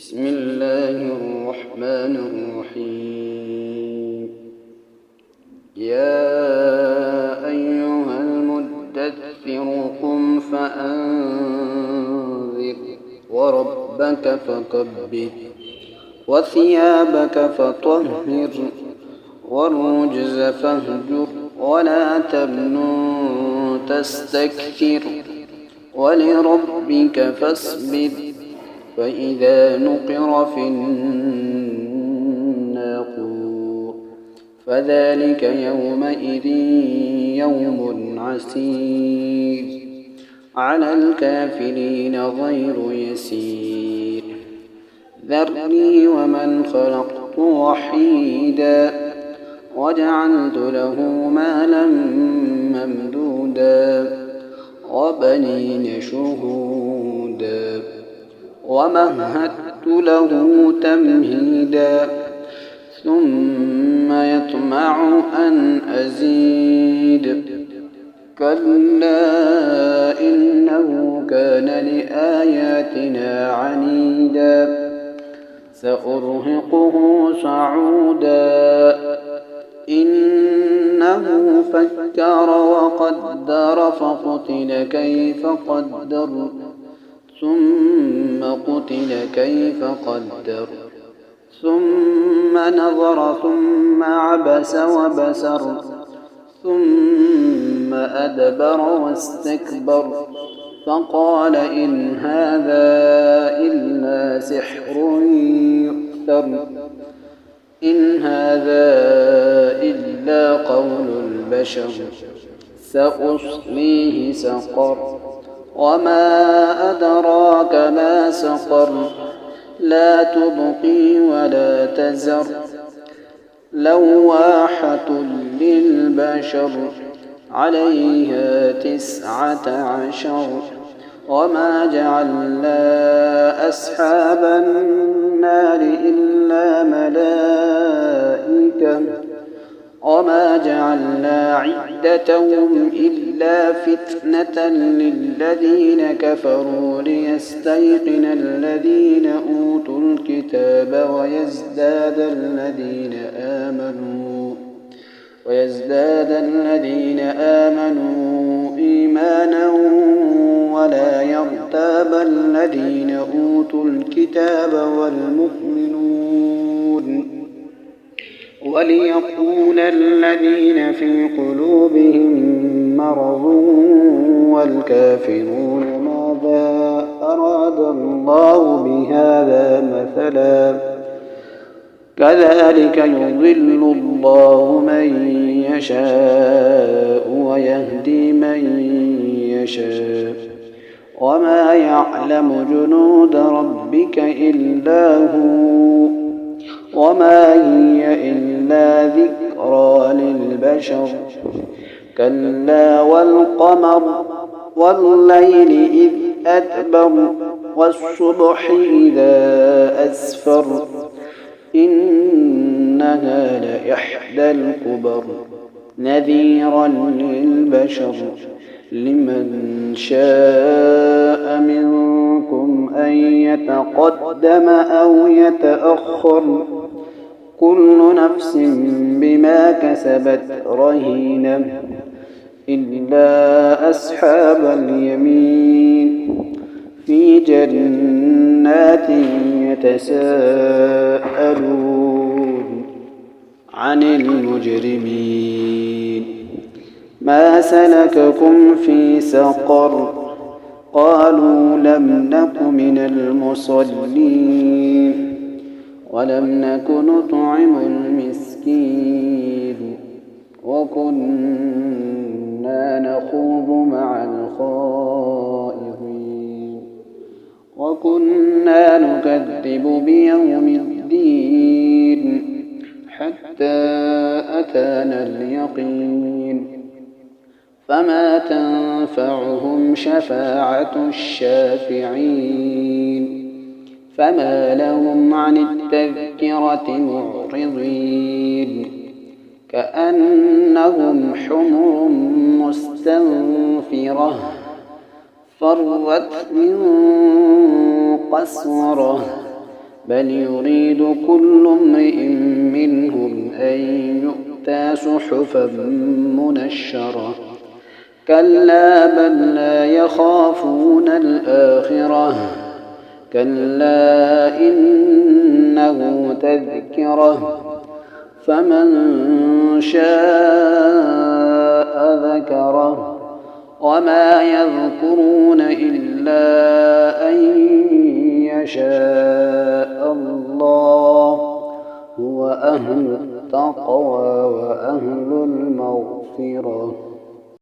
بسم الله الرحمن الرحيم. يا أيها المدثر قم فأنذر وربك فكبر وثيابك فطهر والرجز فاهجر ولا تمنن تستكثر ولربك فاصبر فإذا نقر في الناقور فذلك يومئذ يوم عسير على الكافرين غير يسير. ذرني ومن خلقت وحيدا وجعلت له مالا ممدودا وبنين شهودا ومهدت له تمهيدا ثم يطمع أن أزيد كلا إنه كان لآياتنا عنيدا سأرهقه صعودا إنه فكر وقدر فقتل كيف قدر ثم قتل كيف قدر ثم نظر ثم عبس وبسر ثم أدبر واستكبر فقال إن هذا إلا سحر يؤثر إن هذا إلا قول البشر سأصليه سقر وما أدراك ما سقر لا تبقي ولا تذر لواحة للبشر عليها 19 وما جعلنا أصحاب النار إلا ملائكة وما جعلنا عدتهم إلا فتنة للذين كفروا ليستيقن الذين أوتوا الكتاب ويزداد الذين آمنوا إيمانا ولا يرتاب الذين أوتوا الكتاب والمؤمنون وليقول الذين في قلوبهم مرض والكافرون ماذا أراد الله بهذا مثلا كذلك يضل الله من يشاء ويهدي من يشاء وما يعلم جنود ربك إلا هو وما هي إلا ذكرى للبشر كلا والقمر والليل إذ أدبر والصبح إذا أسفر إنها لإحدى الكبر نذيرا للبشر لمن شاء منكم أن يتقدم أو يتأخر كل نفس بما كسبت رهينة إلا أصحاب اليمين في جنات يتساءلون عن المجرمين ما سلككم في سقر قالوا لم نك من المصلين ولم نك نطعم المسكين وكنا نخوض مع الخائضين وكنا نكذب بيوم الدين حتى أتانا اليقين فما تنفعهم شفاعة الشافعين فما لهم عن التذكرة معرضين كأنهم حمر مستنفرة فرت من قسورة بل يريد كل امرئ منهم أن يؤتى صحفا منشرة كلا بل لا يخافون الآخرة كلا إنه تذكرة فمن شاء ذكره وما يذكرون إلا أن يشاء الله هو أهل التقوى وأهل المغفرة.